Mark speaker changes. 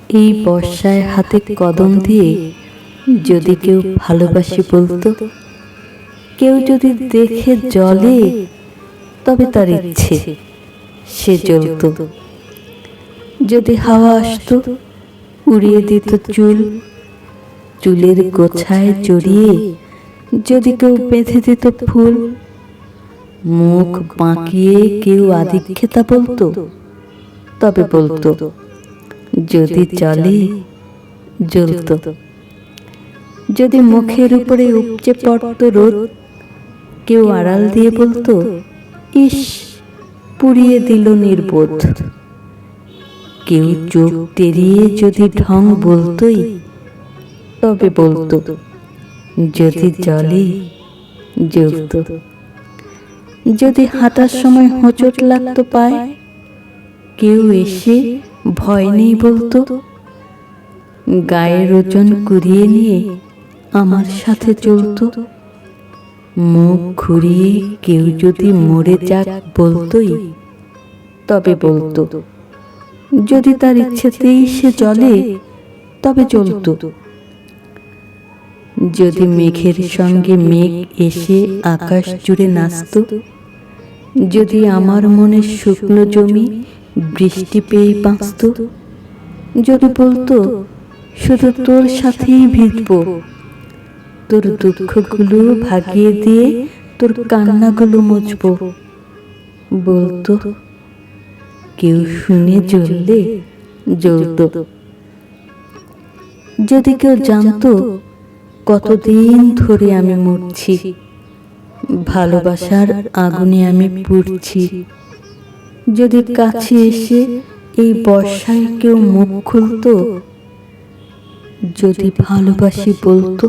Speaker 1: এই বর্ষায় হাতে কদম দিয়ে যদি কেউ ভালোবাসি বলতো, কেউ যদি দেখে জ্বলে তবে তার ইচ্ছে সে জ্বলত। যদি হাওয়া আসতো উড়িয়ে দিত চুল, চুলের গোছায় জড়িয়ে যদি কেউ বেঁধে দিত ফুল, মুখ বাঁকিয়ে কেউ আদিক্ষেতা বলতো, তবে বলতো যদি জলে জ্বলত। যদি মুখের উপরে উপচে পড়ত রোদ, কেউ আড়াল দিয়ে বলতো ইস পুড়িয়ে দিল নির্বোধ। কেউ চোখ টেরিয়ে যদি ঢং বলতোই, তবে বলতো যদি জলে জ্বলত। যদি হাঁটার সময় হোঁচট লাগতো পায়, কেউ এসে ভয় নেই বলতো, গায়ের ওজন কুড়িয়ে নিয়ে আমার সাথে চলতো। মুখ ঘুরিয়ে কেউ যদি মরে যাক বলতোই, তবে বলতো যদি তার ইচ্ছেতেই সে জ্বলে তবে জ্বলত। যদি মেঘের সঙ্গে মেঘ এসে আকাশ জুড়ে নাচত, যদি আমার মনের শুকনো জমি বৃষ্টি পেয়ে বাঁচত, যদি বলতো শুধু তোর সাথেই ভিজবো, তোর দুঃখগুলো ভাগিয়ে দিয়ে তোর কান্নাগুলো মুছবো, বলতো কেউ শুনে জ্বললে জ্বলত। যদি কেউ জানতো কতদিন ধরে আমি মরছি, ভালোবাসার আগুনে আমি পুড়ছি, যদি কাছে এসে এই বর্ষায় কেউ মুখ খুলতো, যদি ভালোবাসি বলতো,